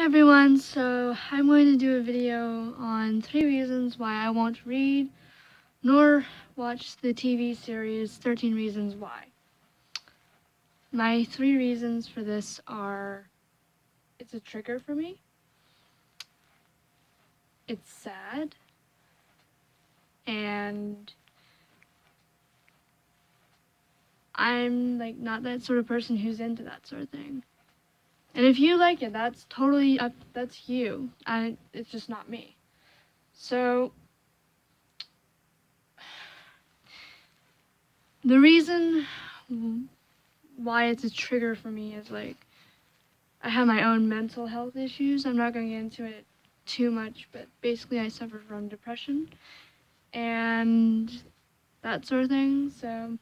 Hey everyone, so I'm going to do a video on 3 reasons why I won't read nor watch the TV series 13 Reasons Why. My 3 reasons for this are: it's a trigger for me, it's sad, and I'm not that sort of person who's into that sort of thing. And if you like it, that's totally up, that's you. It's just not me. So the reason why it's a trigger for me is I have my own mental health issues. I'm not going to get into it too much, but basically I suffer from depression and that sort of thing. So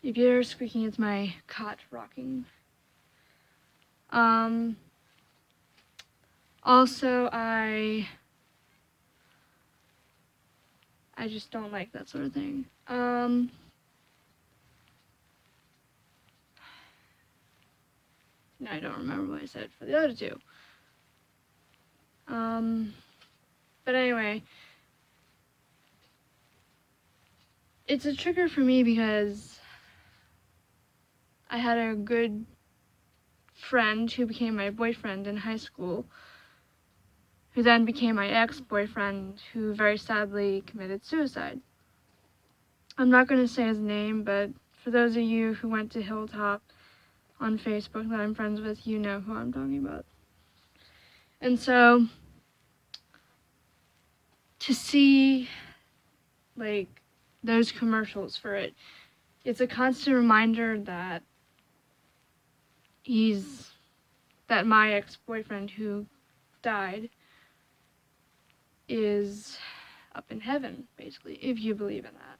if you're squeaking, it's my cot rocking. Also, I just don't like that sort of thing. I don't remember what I said for the other two. But anyway, it's a trigger for me because I had a good friend who became my boyfriend in high school, who then became my ex-boyfriend, who very sadly committed suicide. I'm not going to say his name, but for those of you who went to Hilltop on Facebook that I'm friends with, you know who I'm talking about. And so, to see, those commercials for it, it's a constant reminder that my ex-boyfriend who died is up in heaven, basically, if you believe in that.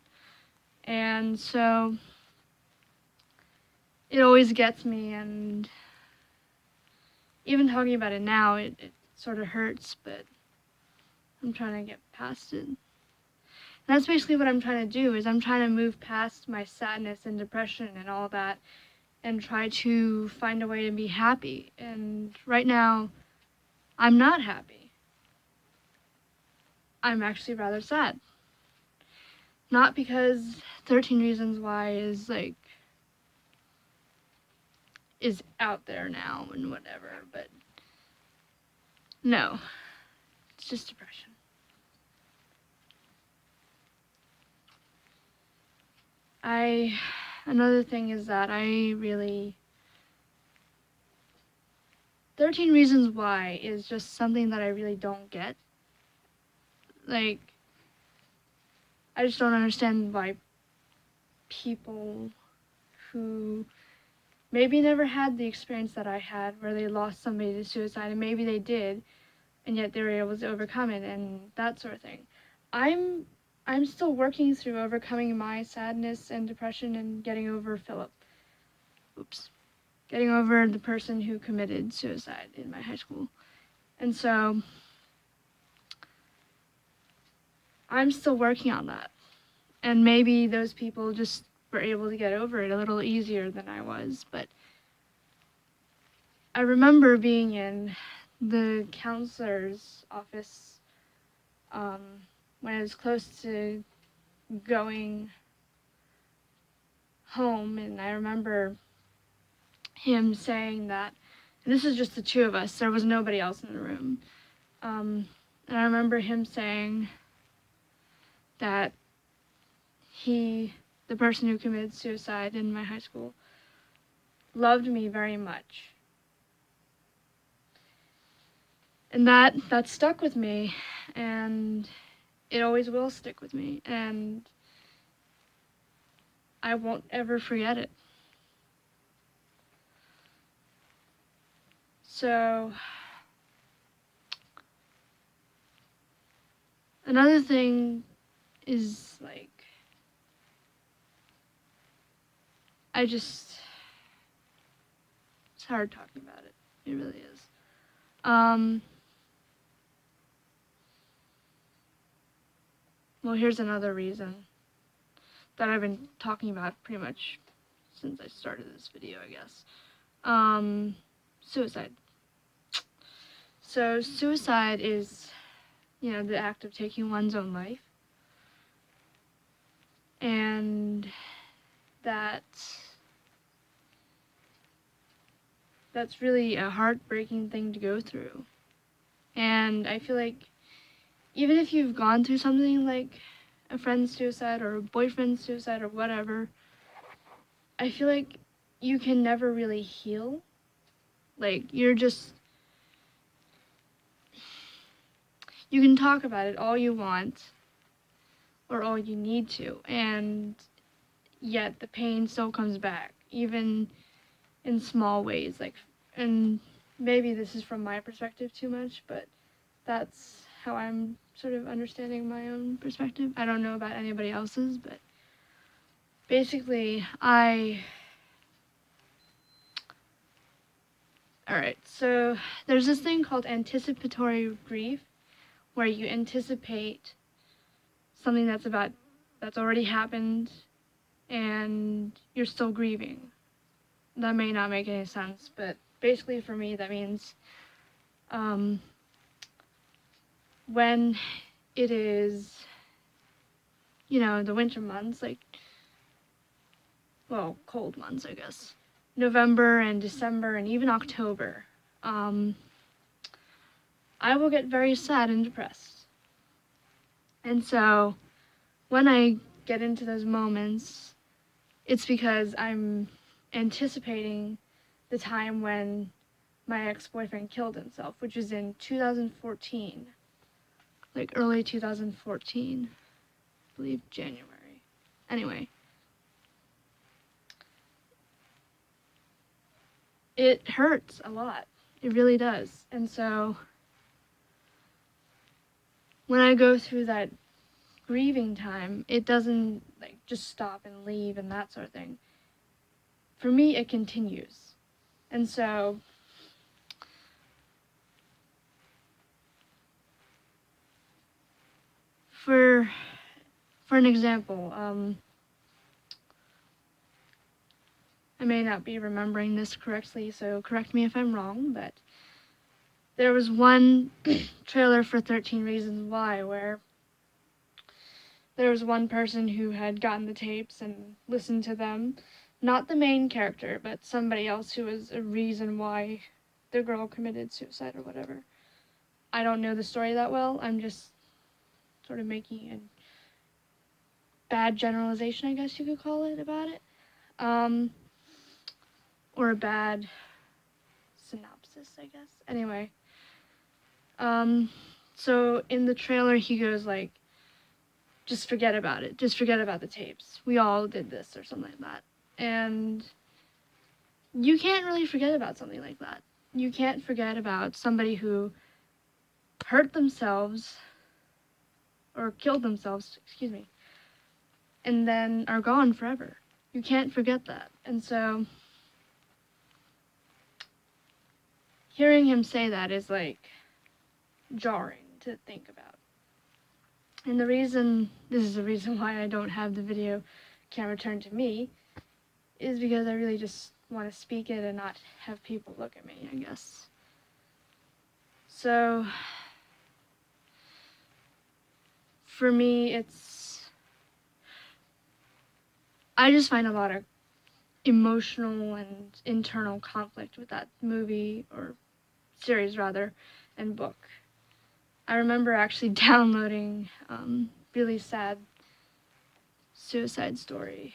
And so it always gets me, and even talking about it now, it sort of hurts, but I'm trying to get past it. And that's basically what I'm trying to do, is I'm trying to move past my sadness and depression and all that, and try to find a way to be happy. And right now, I'm not happy. I'm actually rather sad. Not because 13 Reasons Why is out there now and whatever, but no, it's just depression. Another thing is that 13 Reasons Why is just something that I really don't get. I just don't understand why people who maybe never had the experience that I had, where they lost somebody to suicide, and maybe they did, and yet they were able to overcome it and that sort of thing. I'm still working through overcoming my sadness and depression and getting over getting over the person who committed suicide in my high school. And so I'm still working on that. And maybe those people just were able to get over it a little easier than I was. But I remember being in the counselor's office when I was close to going home, and I remember him saying that, and this is just the two of us, there was nobody else in the room, and I remember him saying that the person who committed suicide in my high school, loved me very much. And that stuck with me, and it always will stick with me, and I won't ever forget it. So, another thing is it's hard talking about it. It really is. Well, here's another reason that I've been talking about pretty much since I started this video, I guess. Suicide. So suicide is, the act of taking one's own life. And that's really a heartbreaking thing to go through. And I feel like even if you've gone through something like a friend's suicide or a boyfriend's suicide or whatever, I feel like you can never really heal. Like, you can talk about it all you want or all you need to, and yet the pain still comes back, even in small ways. Like, and maybe this is from my perspective too much, but that's how I'm sort of understanding my own perspective. I don't know about anybody else's, but basically, Alright, so there's this thing called anticipatory grief, where you anticipate something that's already happened, and you're still grieving. That may not make any sense, but basically for me that means when it is, the winter months, cold months, I guess, November and December and even October, I will get very sad and depressed. And so when I get into those moments, it's because I'm anticipating the time when my ex-boyfriend killed himself, which was in 2014, like early 2014, I believe January. Anyway, it hurts a lot. It really does. And so when I go through that grieving time, it doesn't just stop and leave and that sort of thing. For me, it continues. And so for an example, I may not be remembering this correctly, so correct me if I'm wrong, but there was one trailer for 13 Reasons Why where there was one person who had gotten the tapes and listened to them. Not the main character, but somebody else who was a reason why the girl committed suicide or whatever. I don't know the story that well. I'm just sort of making a bad generalization, I guess you could call it, about it. Or a bad synopsis, I guess. Anyway. So in the trailer he goes like, just forget about it. Just forget about the tapes. We all did this or something like that. And you can't really forget about something like that. You can't forget about somebody who hurt themselves or killed themselves, and then are gone forever. You can't forget that. And so hearing him say that is jarring to think about. And this is the reason why I don't have the video camera turned to me, is because I really just want to speak it and not have people look at me, I guess. So, for me, I just find a lot of emotional and internal conflict with that movie, or series rather, and book. I remember actually downloading really sad suicide story,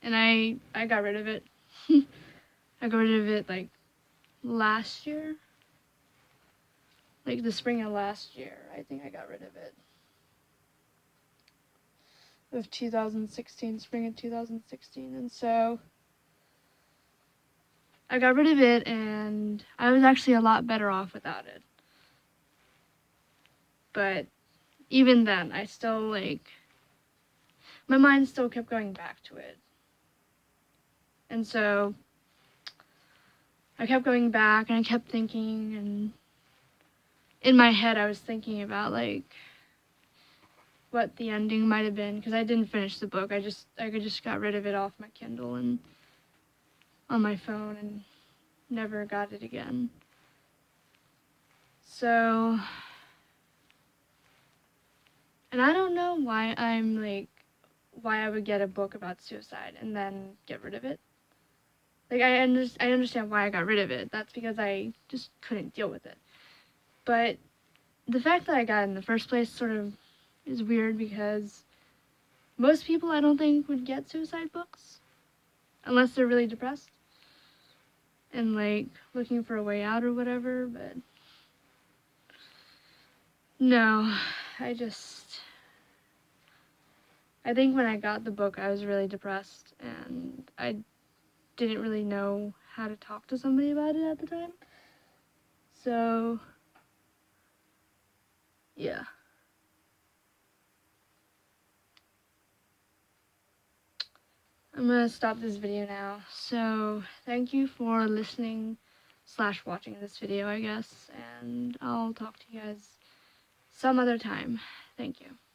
and I got rid of it. I got rid of it last year, the spring of last year. I think I got rid of it. Of 2016, spring of 2016, and so I got rid of it, and I was actually a lot better off without it. But even then, I still my mind still kept going back to it. And so I kept going back, and I kept thinking, and in my head I was thinking about what the ending might have been, because I didn't finish the book. I just got rid of it off my Kindle, and on my phone and never got it again. So, and I don't know why why I would get a book about suicide and then get rid of it. Like, I understand why I got rid of it. That's because I just couldn't deal with it. But the fact that I got it in the first place sort of is weird, because most people I don't think would get suicide books unless they're really depressed and like looking for a way out or whatever. But no, I think when I got the book I was really depressed and I didn't really know how to talk to somebody about it at the time. So yeah. I'm gonna stop this video now. So thank you for listening / watching this video, I guess, and I'll talk to you guys some other time. Thank you.